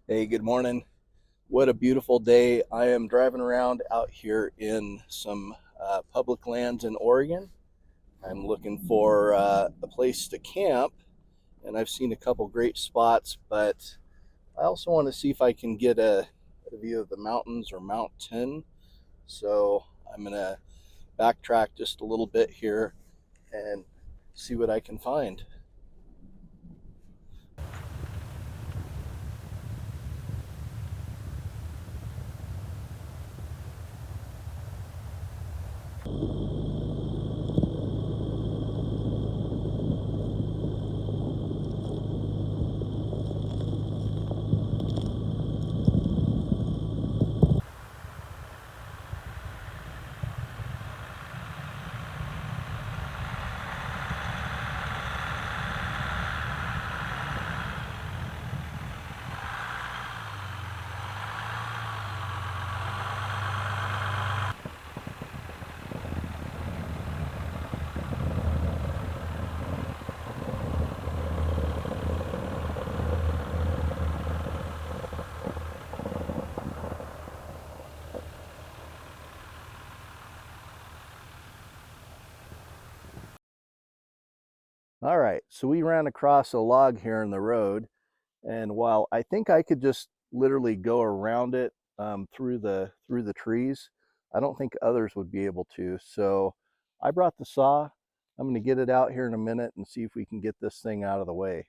Hey, good morning. What a beautiful day. I am driving around out here in some public lands in Oregon. I'm looking for a place to camp, and I've seen a couple great spots, but I also want to see if I can get a view of the mountains or mountain. So I'm going to backtrack just a little bit here and see what I can find. All right, so we ran across a log here in the road. And while I think I could just literally go around it through the trees, I don't think others would be able to. So I brought the saw. I'm going to get it out here in a minute and see if we can get this thing out of the way.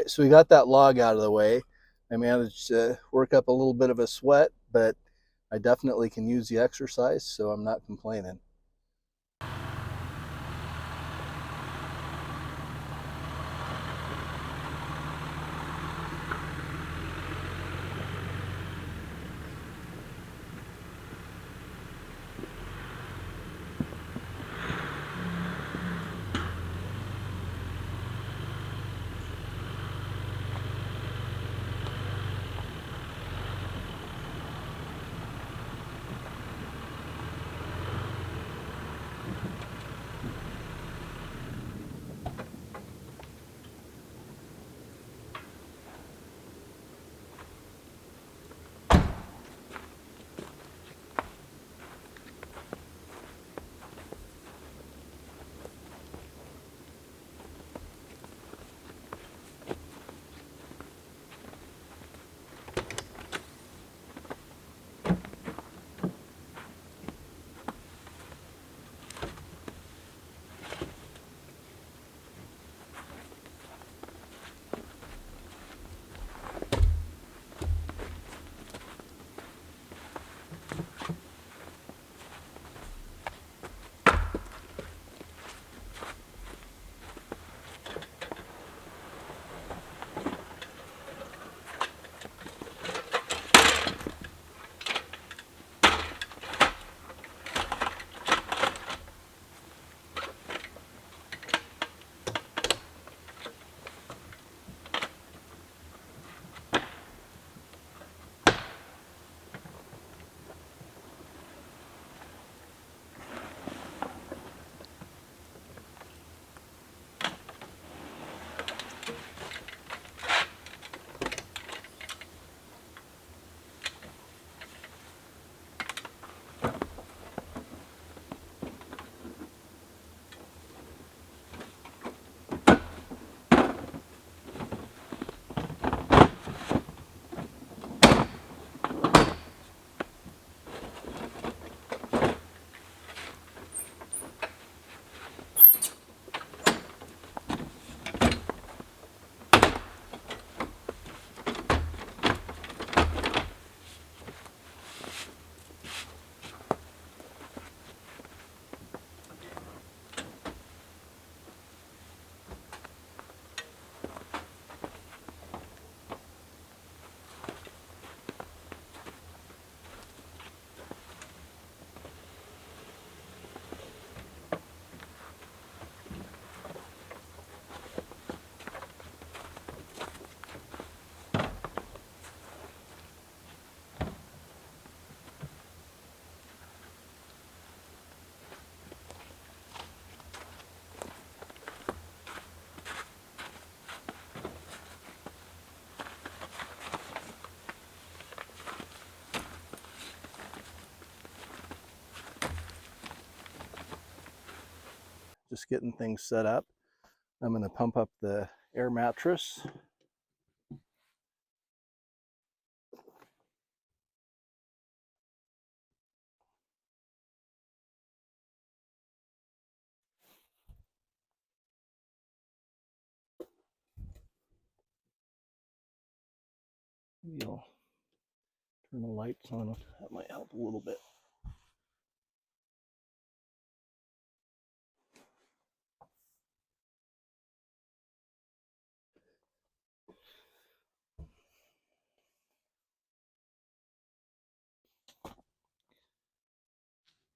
right, so we got that log out of the way. I managed to work up a little bit of a sweat, but I definitely can use the exercise, so I'm not complaining. Just getting things set up. I'm going to pump up the air mattress. Maybe I'll turn the lights on. That might help a little bit.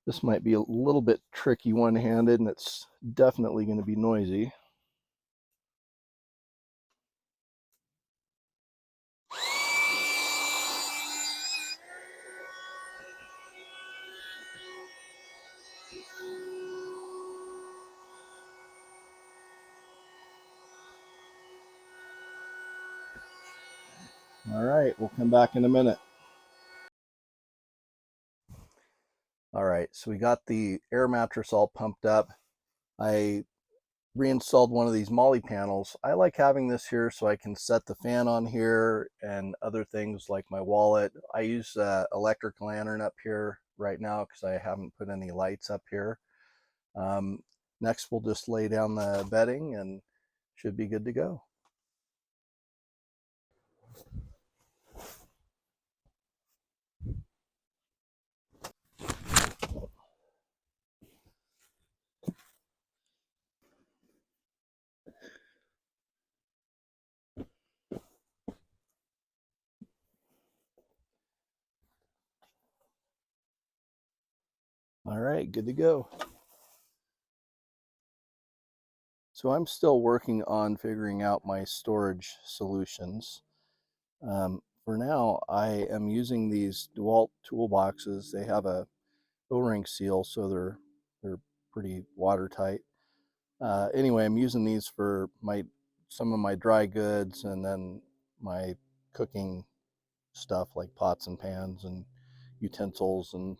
This might be a little bit tricky one-handed, and it's definitely going to be noisy. All right, we'll come back in a minute. All right, so we got the air mattress all pumped up. I reinstalled one of these Molly panels. I like having this here so I can set the fan on here and other things like my wallet. I use electric lantern up here right now because I haven't put any lights up here. Next, we'll just lay down the bedding and should be good to go. All right, good to go. So I'm still working on figuring out my storage solutions. For now, I am using these DeWalt toolboxes. They have a O-ring seal, so they're pretty watertight. Anyway, I'm using these for some of my dry goods and then my cooking stuff like pots and pans and utensils and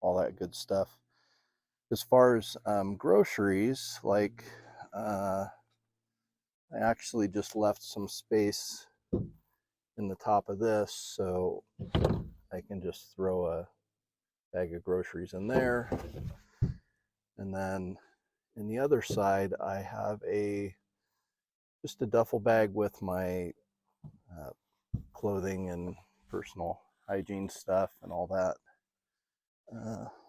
all that good stuff. As far as groceries, like I actually just left some space in the top of this so I can just throw a bag of groceries in there. And then in the other side, I have just a duffel bag with my clothing and personal hygiene stuff and all that.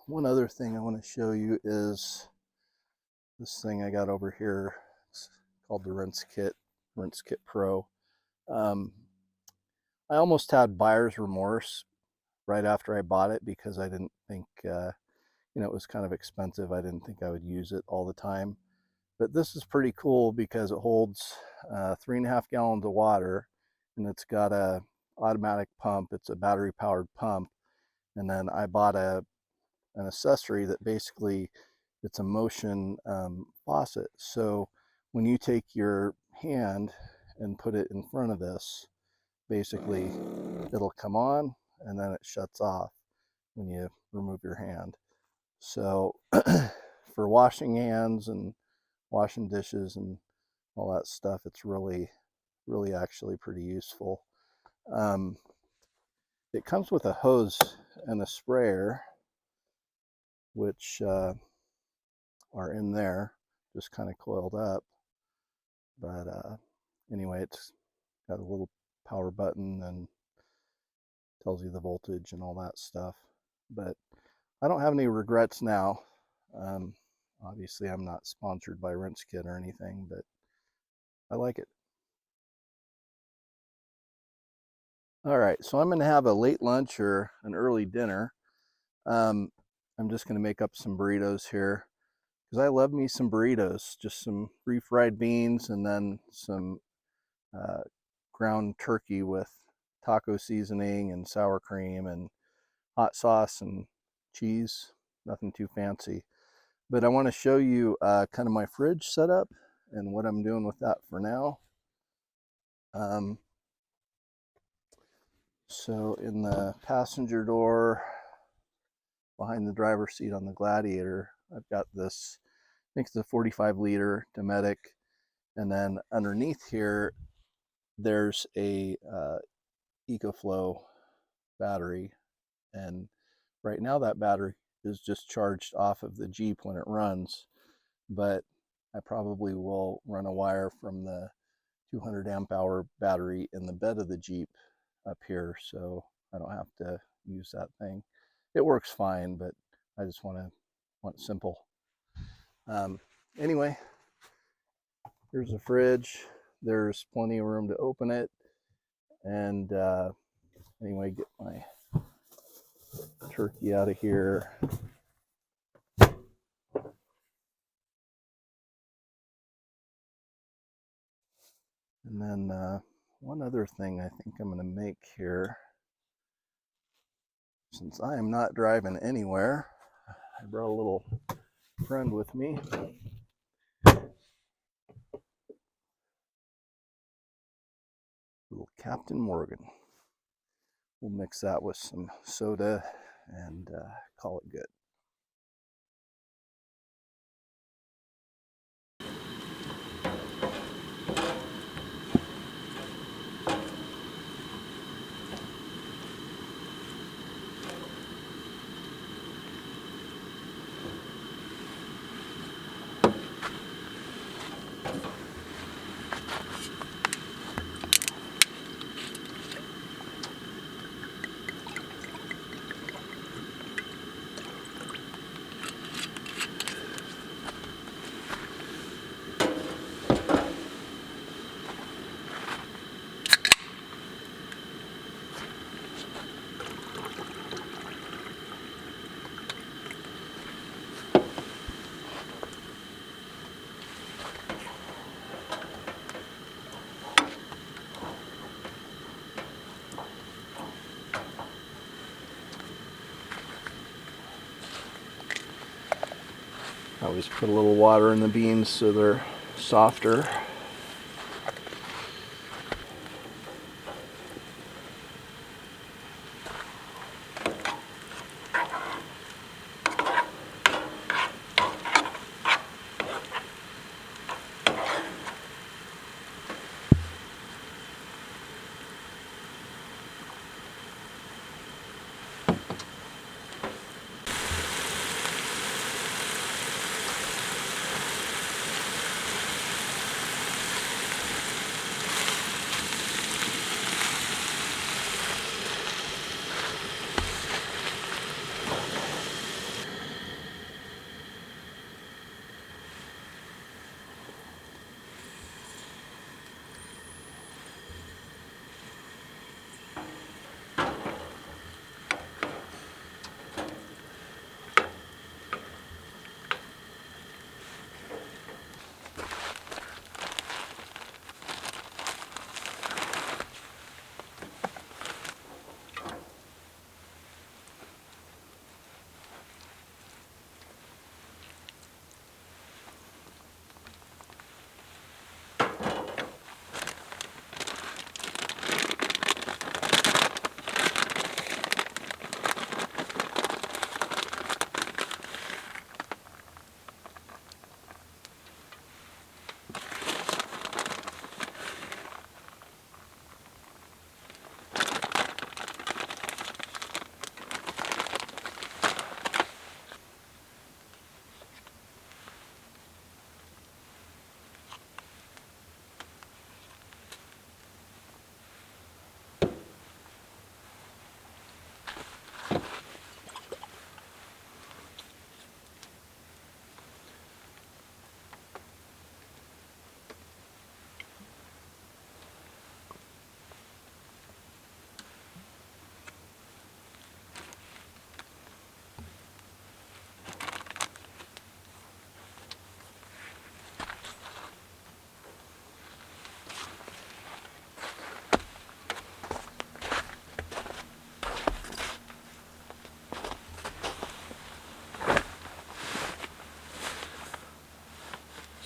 One other thing I want to show you is this thing I got over here. It's called the Rinse Kit Pro. I almost had buyer's remorse right after I bought it because I didn't think, it was kind of expensive. I didn't think I would use it all the time. But this is pretty cool because it holds 3.5 gallons of water, and it's got a automatic pump. It's a battery powered pump. And then I bought an accessory that basically it's a motion faucet. So when you take your hand and put it in front of this, basically it'll come on and then it shuts off when you remove your hand. So for washing hands and washing dishes and all that stuff, it's really actually pretty useful. It comes with a hose and a sprayer, which are in there, just kind of coiled up. But anyway, it's got a little power button and tells you the voltage and all that stuff. But I don't have any regrets now. Obviously, I'm not sponsored by Rinse Kit or anything, but I like it. All right, so I'm going to have a late lunch or an early dinner. I'm just going to make up some burritos here because I love me some burritos. Just some refried beans and then some ground turkey with taco seasoning and sour cream and hot sauce and cheese. Nothing too fancy. But I want to show you kind of my fridge setup and what I'm doing with that for now. So in the passenger door, behind the driver's seat on the Gladiator, I've got this, I think it's a 45-liter Dometic. And then underneath here, there's a EcoFlow battery. And right now that battery is just charged off of the Jeep when it runs. But I probably will run a wire from the 200 amp hour battery in the bed of the Jeep up here, so I don't have to use that thing. It works fine, but I just want it simple. Anyway, here's the fridge. There's plenty of room to open it. And anyway, get my turkey out of here. And then one other thing I think I'm going to make here, since I am not driving anywhere, I brought a little friend with me. Little Captain Morgan. We'll mix that with some soda and call it good. I always put a little water in the beans so they're softer.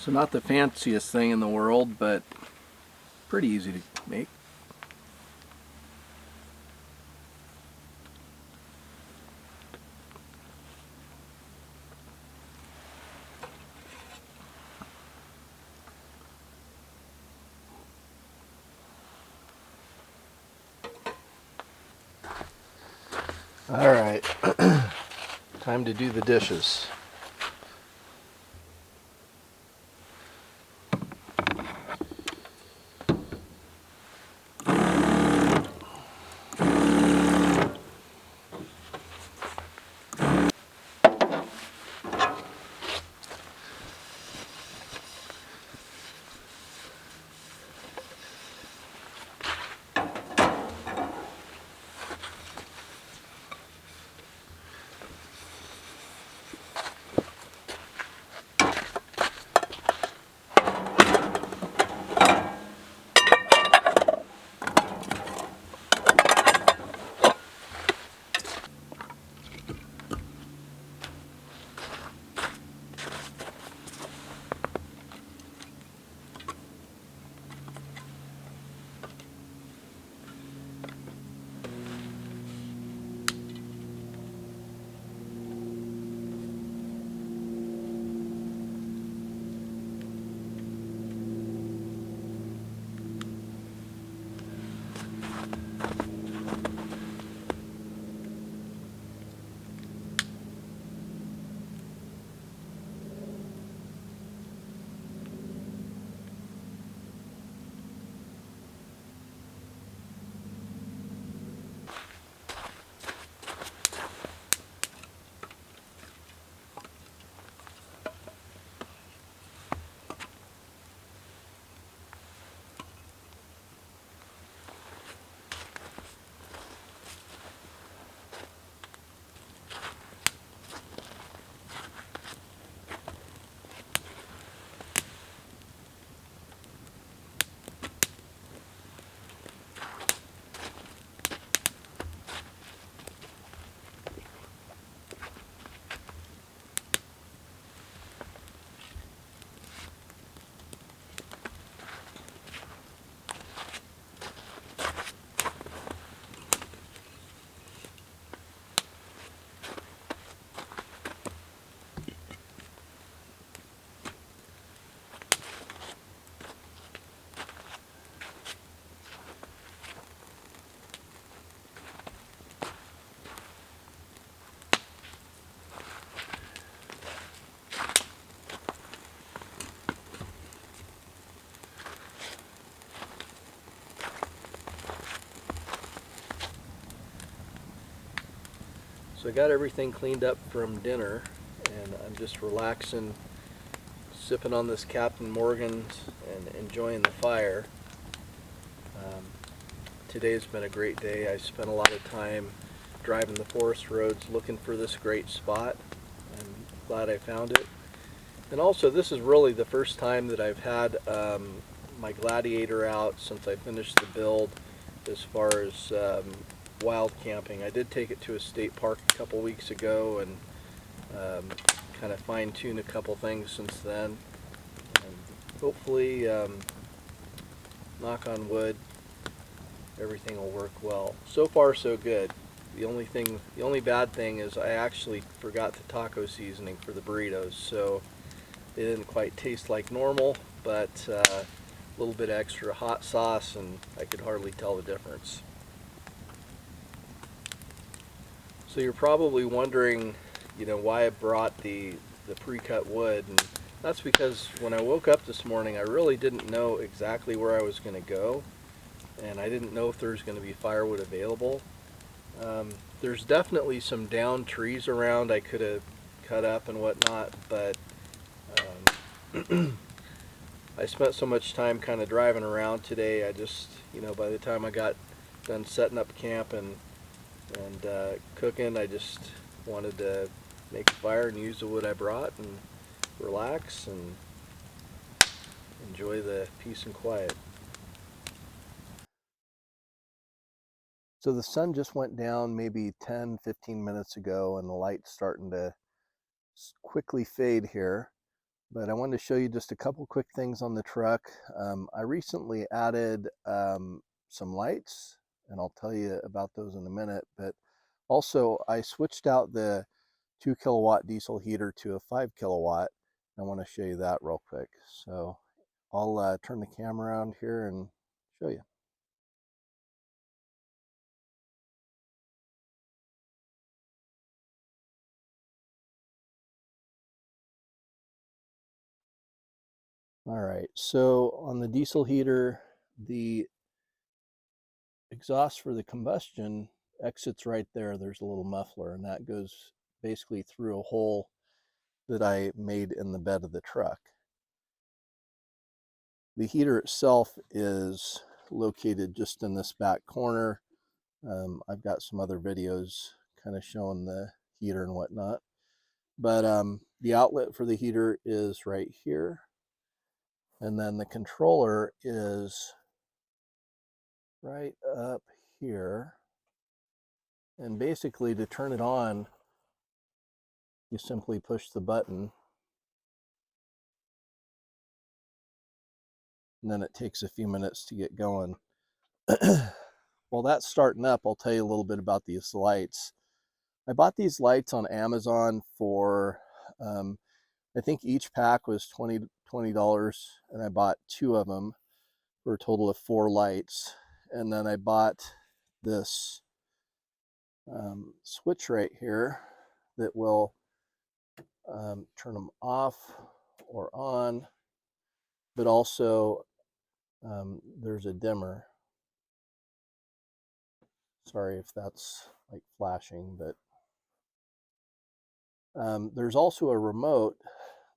So not the fanciest thing in the world, but pretty easy to make. All right, time to do the dishes. So I got everything cleaned up from dinner, and I'm just relaxing, sipping on this Captain Morgan's and enjoying the fire. Um, Today's been a great day. I spent a lot of time driving the forest roads looking for this great spot. I'm glad I found it. And also, this is really the first time that I've had my Gladiator out since I finished the build as far as wild camping. I did take it to a state park a couple weeks ago and kind of fine-tuned a couple things since then. And hopefully, knock on wood, everything will work well. So far, so good. The only bad thing is I actually forgot the taco seasoning for the burritos, so they didn't quite taste like normal, but a little bit extra hot sauce and I could hardly tell the difference. So you're probably wondering, why I brought the pre-cut wood, and that's because when I woke up this morning I really didn't know exactly where I was going to go, and I didn't know if there's going to be firewood available. There's definitely some downed trees around I could have cut up and whatnot, but I spent so much time kind of driving around today. I just, by the time I got done setting up camp and cooking, I just wanted to make a fire and use the wood I brought and relax and enjoy the peace and quiet. So the sun just went down maybe 10-15 minutes ago, and the light's starting to quickly fade here. But I wanted to show you just a couple quick things on the truck. I recently added some lights, and I'll tell you about those in a minute. But also, I switched out the 2 kilowatt diesel heater to a 5 kilowatt. I want to show you that real quick. So I'll turn the camera around here and show you. All right, so on the diesel heater, the exhaust for the combustion exits right there. There's a little muffler, and that goes basically through a hole that I made in the bed of the truck. The heater itself is located just in this back corner. I've got some other videos kind of showing the heater and whatnot. But the outlet for the heater is right here. And then the controller is right up here. And basically, to turn it on, you simply push the button, and then it takes a few minutes to get going. While that's starting up, I'll tell you a little bit about these lights. I bought these lights on Amazon for, I think each pack was $20, and I bought 2 of them for a total of 4 lights. And then I bought this switch right here that will turn them off or on, but also there's a dimmer. Sorry if that's like flashing, but there's also a remote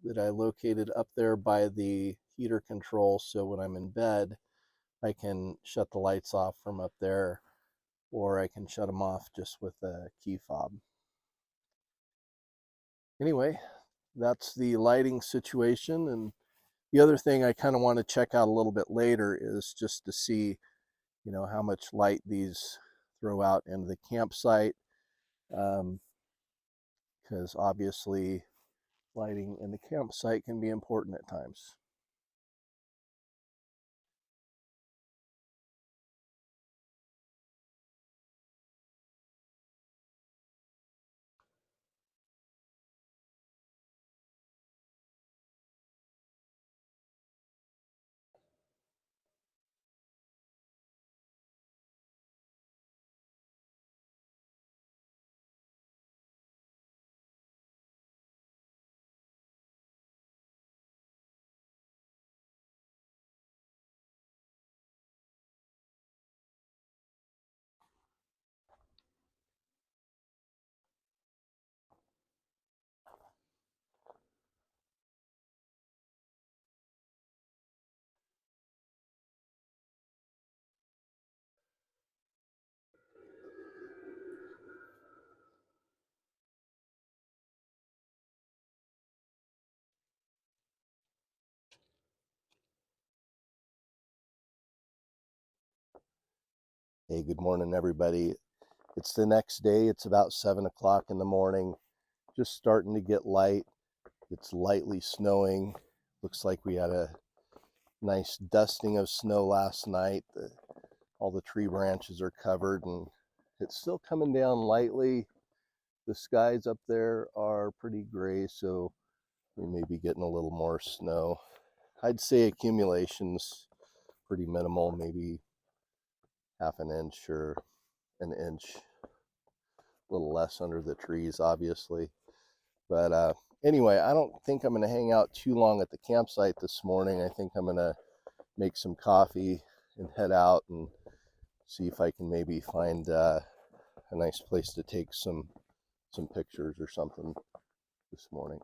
that I located up there by the heater control, so when I'm in bed I can shut the lights off from up there, or I can shut them off just with a key fob. Anyway, that's the lighting situation. And the other thing I kind of want to check out a little bit later is just to see, how much light these throw out into the campsite, because obviously lighting in the campsite can be important at times. Hey, good morning, everybody. It's the next day. It's about 7 o'clock in the morning. Just starting to get light. It's lightly snowing. Looks like we had a nice dusting of snow last night. All the tree branches are covered and it's still coming down lightly. The skies up there are pretty gray, so we may be getting a little more snow. I'd say accumulation's pretty minimal, maybe half an inch or an inch, a little less under the trees, obviously. But anyway, I don't think I'm going to hang out too long at the campsite this morning. I think I'm going to make some coffee and head out and see if I can maybe find a nice place to take some pictures or something this morning.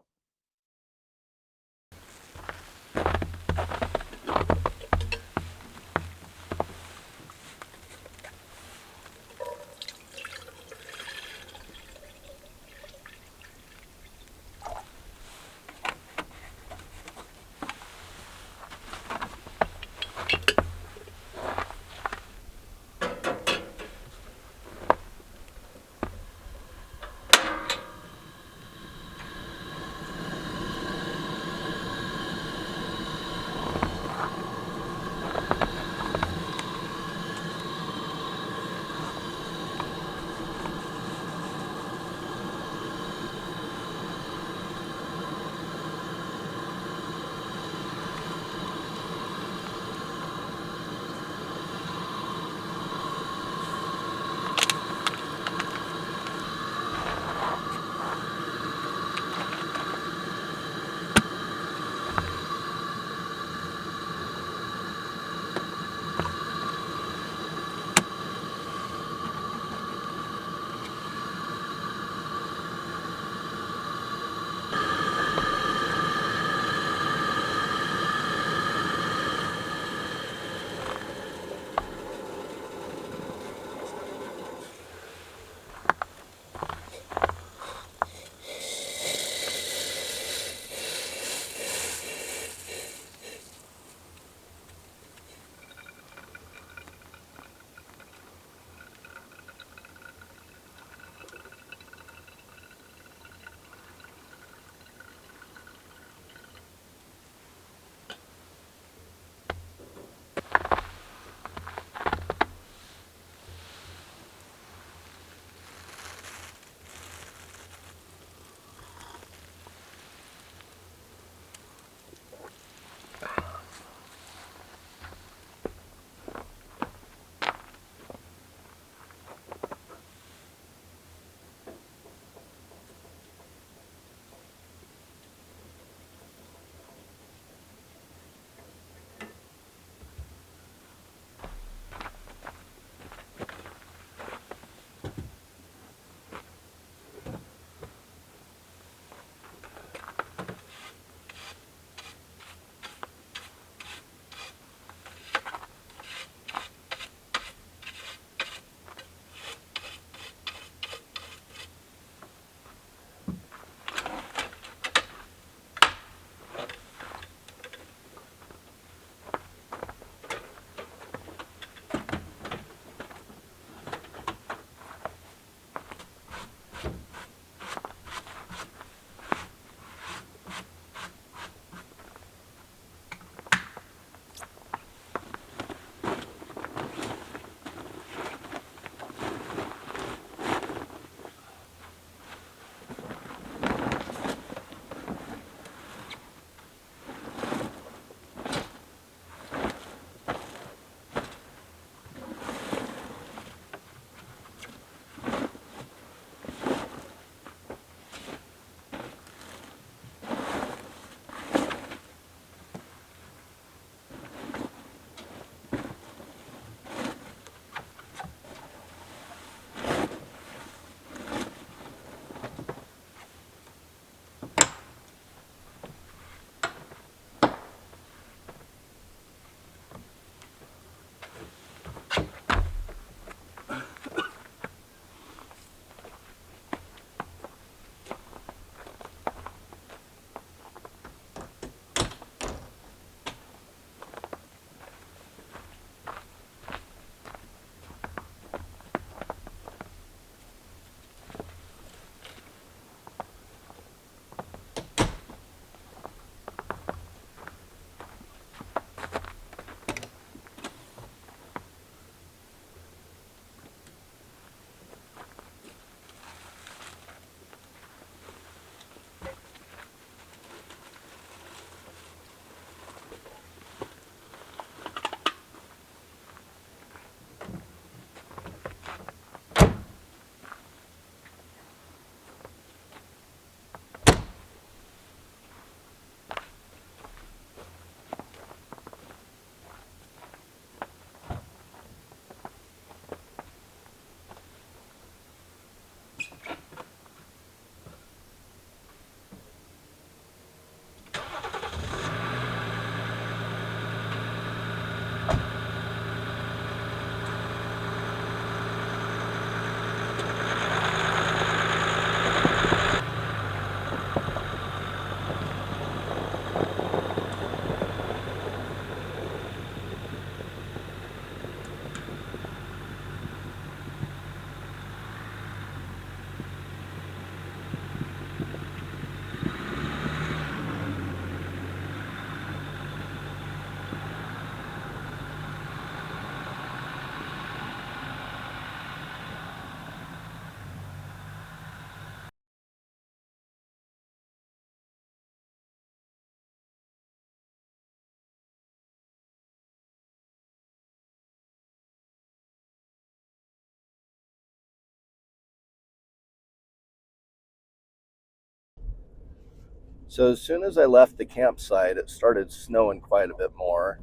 So as soon as I left the campsite, it started snowing quite a bit more.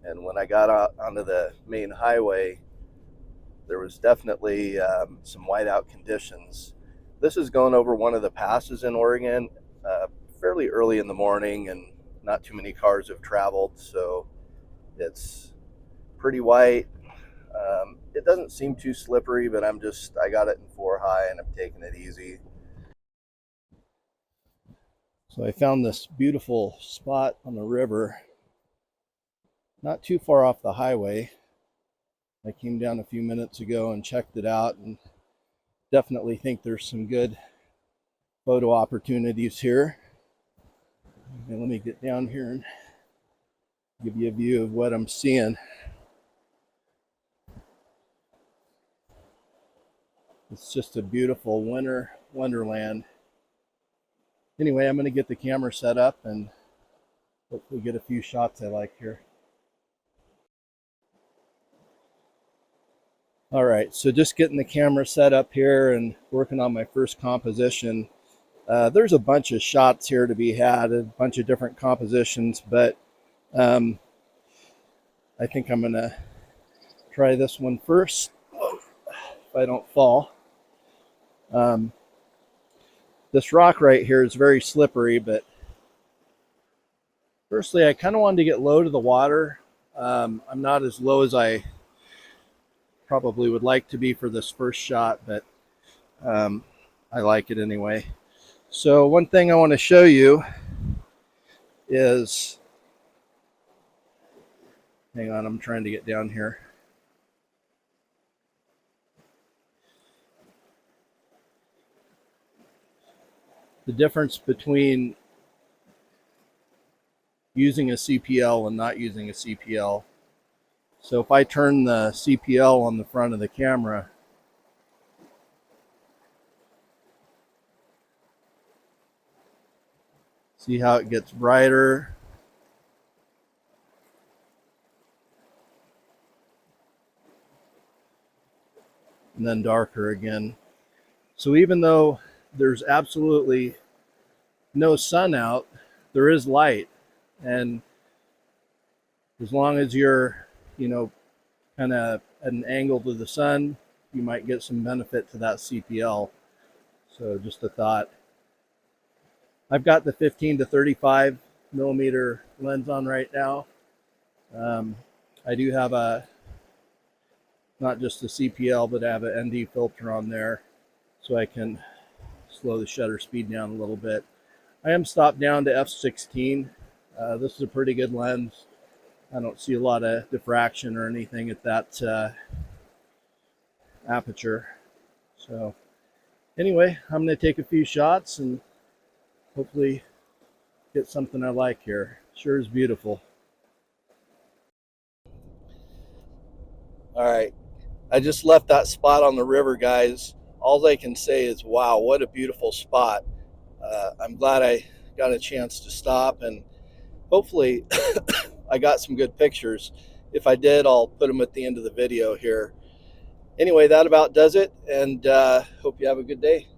And when I got out onto the main highway, there was definitely some whiteout conditions. This is going over one of the passes in Oregon fairly early in the morning, and not too many cars have traveled, so it's pretty white. It doesn't seem too slippery, but I got it in 4 high and I'm taking it easy. So I found this beautiful spot on the river, not too far off the highway. I came down a few minutes ago and checked it out, and definitely think there's some good photo opportunities here. And let me get down here and give you a view of what I'm seeing. It's just a beautiful winter wonderland. Anyway, I'm going to get the camera set up and hopefully get a few shots I like here. All right, so just getting the camera set up here and working on my first composition. There's a bunch of shots here to be had, a bunch of different compositions, but I think I'm going to try this one first, if I don't fall. This rock right here is very slippery, but firstly, I kind of wanted to get low to the water. I'm not as low as I probably would like to be for this first shot, but I like it anyway. So one thing I want to show you is, hang on, I'm trying to get down here. The difference between using a CPL and not using a CPL. So if I turn the CPL on the front of the camera, see how it gets brighter? And then darker again. So even though there's absolutely no sun out, there is light. And as long as you're, kind of at an angle to the sun, you might get some benefit to that CPL. So just a thought. I've got the 15 to 35 millimeter lens on right now. I do have not just a CPL, but I have an ND filter on there, so I can slow the shutter speed down a little bit. I am stopped down to f16. This is a pretty good lens. I don't see a lot of diffraction or anything at that aperture. So anyway, I'm going to take a few shots and hopefully get something I like here. Sure is beautiful. All right, I just left that spot on the river, guys. All I can say is, wow, what a beautiful spot. I'm glad I got a chance to stop, and hopefully I got some good pictures. If I did, I'll put them at the end of the video here. Anyway, that about does it, and hope you have a good day.